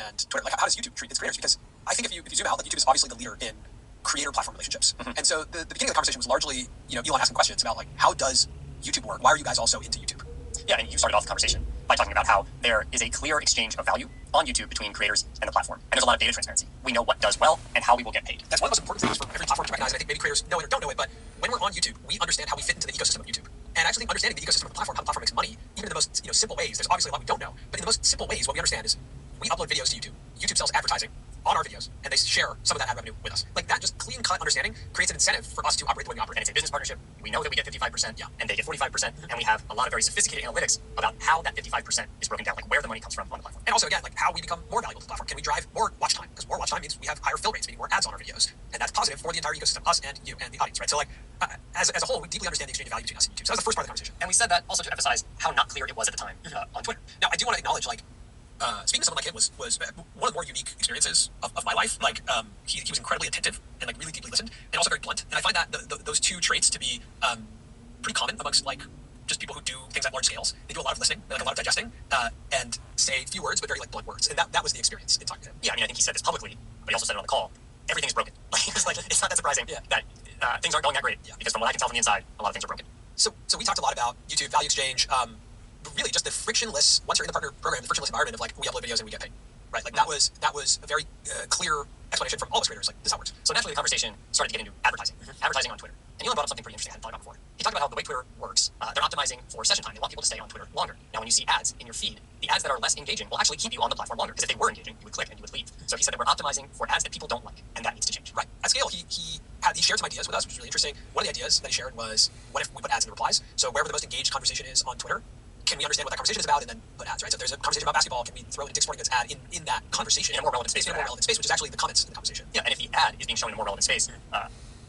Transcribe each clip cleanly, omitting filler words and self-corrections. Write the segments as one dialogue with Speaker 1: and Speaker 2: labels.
Speaker 1: and Twitter? Like, how does YouTube treat its creators? Because I think if you zoom out, like YouTube is obviously the leader in creator-platform relationships. And so the beginning of the conversation was largely, Elon asking questions about, like, how does YouTube work? Why are you guys also into YouTube?
Speaker 2: Yeah, and you started off the conversation by talking about how there is a clear exchange of value on YouTube between creators and the platform. And there's a lot of data transparency. We know what does well and how we will get paid.
Speaker 1: That's one of the most important things for every platform to recognize, and I think maybe creators know it or don't know it, but when we're on YouTube, we understand how we fit into the ecosystem of YouTube. And actually understanding the ecosystem of the platform, how the platform makes money, even in the most simple ways, there's obviously a lot we don't know, but in the most simple ways, what we understand is we upload videos to YouTube. YouTube sells advertising on our videos, and they share some of that ad revenue with us. Like, that just clean-cut understanding creates an incentive for us to operate the way we operate.
Speaker 2: And it's a business partnership. We know that we get 55%,
Speaker 1: Yeah.
Speaker 2: and they get 45%, and we have a lot of very sophisticated analytics about how that 55% is broken down, like where the money comes from on the platform.
Speaker 1: And also, again, like how we become more valuable to the platform. Can we drive more watch time? Because more watch time means we have higher fill rates, meaning more ads on our videos. And that's positive for the entire ecosystem, us and you and the audience, right? So, like, as a whole, we deeply understand the exchange of value between us and YouTube. So that was the first part of the conversation.
Speaker 2: And we said that also to emphasize how not clear it was at the time on Twitter.
Speaker 1: Now, I do want to acknowledge, like, speaking to someone like him was one of the more unique experiences of my life. Like, he was incredibly attentive and, like, really deeply listened, and also very blunt. And I find that those two traits to be pretty common amongst, like, just people who do things at large scales. They do a lot of listening, like a lot of digesting, and say few words, but very, like, blunt words. And that was the experience in talking to him.
Speaker 2: Yeah, I mean, I think he said this publicly, but he also said it on the call. Everything is broken. It's not that surprising that things aren't going that great.
Speaker 1: Yeah.
Speaker 2: Because from what I can tell from the inside, a lot of things are broken.
Speaker 1: So we talked a lot about YouTube, value exchange, but really just the frictionless, once you're in the partner program, the frictionless environment of, like, we upload videos and we get paid, right? Like, that was a very clear explanation from all of us creators, like, this is how it works.
Speaker 2: So naturally the conversation started to get into advertising. Advertising on Twitter. And Elon brought up something pretty interesting I hadn't thought about before. He talked about how the way Twitter works, they're optimizing for session time. They want people to stay on Twitter longer. Now, when you see ads in your feed, the ads that are less engaging will actually keep you on the platform longer, because if they were engaging, you would click and you would leave. So he said that we're optimizing for ads that people don't like, and that needs to change.
Speaker 1: Right. At scale, he shared some ideas with us, which was really interesting. One of the ideas that he shared was, what if we put ads in the replies? So wherever the most engaged conversation is on Twitter, can we understand what that conversation is about and then put ads, right? So if there's a conversation about basketball, can we throw in a Dick's Sporting Goods ad in that conversation?
Speaker 2: In a more relevant space.
Speaker 1: In a more relevant space, which is actually the comments in the conversation.
Speaker 2: Yeah, and if the ad is being shown in a more relevant space,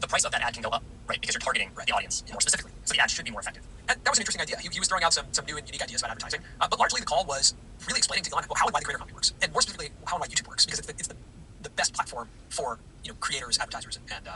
Speaker 2: the price of that ad can go up, right? Because you're targeting the audience more specifically. So the ad should be more effective.
Speaker 1: And that was an interesting idea. He was throwing out some new and unique ideas about advertising, but largely the call was really explaining to Elon how and why the creator economy works, and more specifically how and why YouTube works, because it's the best platform for creators, advertisers, and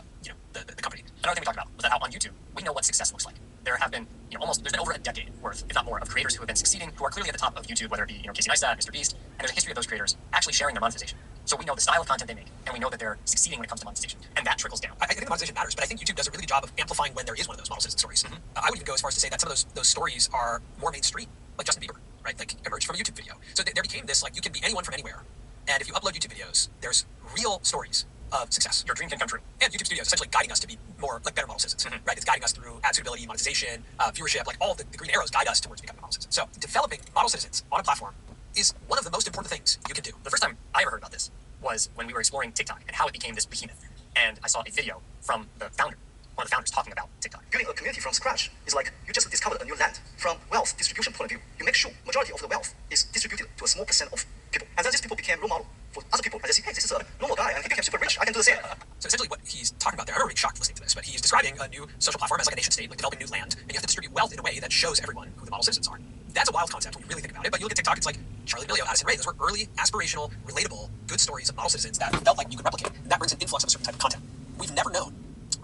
Speaker 1: the company.
Speaker 2: Another thing we talked about was that out on YouTube, we know what success looks like. There have been there's been over a decade worth, if not more, of creators who have been succeeding, who are clearly at the top of YouTube, whether it be Casey Neistat, Mr. Beast, and there's a history of those creators actually sharing their monetization. So we know the style of content they make, and we know that they're succeeding when it comes to monetization, and that trickles down.
Speaker 1: I think the monetization matters, but I think YouTube does a really good job of amplifying when there is one of those model citizen stories. I would even go as far as to say that some of those stories are more mainstream, like Justin Bieber, right? Like, emerged from a YouTube video. So there became this, like, you can be anyone from anywhere, and if you upload YouTube videos, there's real stories of success.
Speaker 2: Your dream can come true.
Speaker 1: And YouTube Studios is essentially guiding us to be more, like, better model citizens, right? It's guiding us through ad suitability, monetization, viewership, like all of the green arrows guide us towards becoming model citizens. So developing model citizens on a platform is one of the most important things you can do.
Speaker 2: The first time I ever heard about this was when we were exploring TikTok and how it became this behemoth. And I saw a video from one of the founders talking about TikTok.
Speaker 3: Building a community from scratch is like you just discovered a new land. From wealth distribution point of view, you make sure majority of the wealth is distributed to a small percent of people. And then these people became role model for other people. And they say, hey, this is a normal guy and he became super rich. I can do the same.
Speaker 1: So essentially what he's talking about there, I'm already shocked listening to this, but he's describing a new social platform as like a nation state, like developing new land, and you have to distribute wealth in a way that shows everyone who the model citizens are. That's a wild concept when you really think about it, but you look at TikTok, it's like Charlie D'Amelio, Addison Rae, those were early, aspirational, relatable, good stories of model citizens that felt like you could replicate, and that brings an influx of a certain type of content. We've never known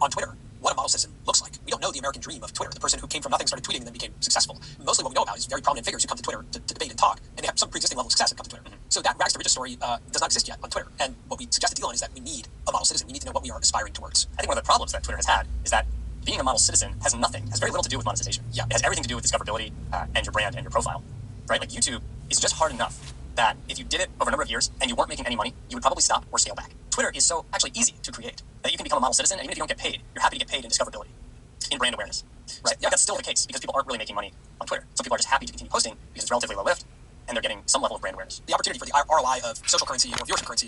Speaker 1: on Twitter what a model citizen looks like. We don't know the American dream of Twitter, the person who came from nothing, started tweeting, and then became successful. Mostly what we know about is very prominent figures who come to Twitter to debate and talk, and they have some pre-existing level of success and come to Twitter. So that rags to riches story does not exist yet on Twitter. And what we suggest to Elon is that we need a model citizen. We need to know what we are aspiring towards.
Speaker 2: I think one of the problems that Twitter has had is that being a model citizen has very little to do with monetization.
Speaker 1: Yeah.
Speaker 2: It has everything to do with discoverability and your brand and your profile, right? Like YouTube is just hard enough that if you did it over a number of years and you weren't making any money, you would probably stop or scale back. Twitter is so actually easy to create that you can become a model citizen, and even if you don't get paid, you're happy to get paid in discoverability, in brand awareness, right? Yeah. That's still the case because people aren't really making money on Twitter. Some people are just happy to continue posting because it's relatively low lift and they're getting some level of brand awareness.
Speaker 1: The opportunity for the ROI of social currency or viewership currency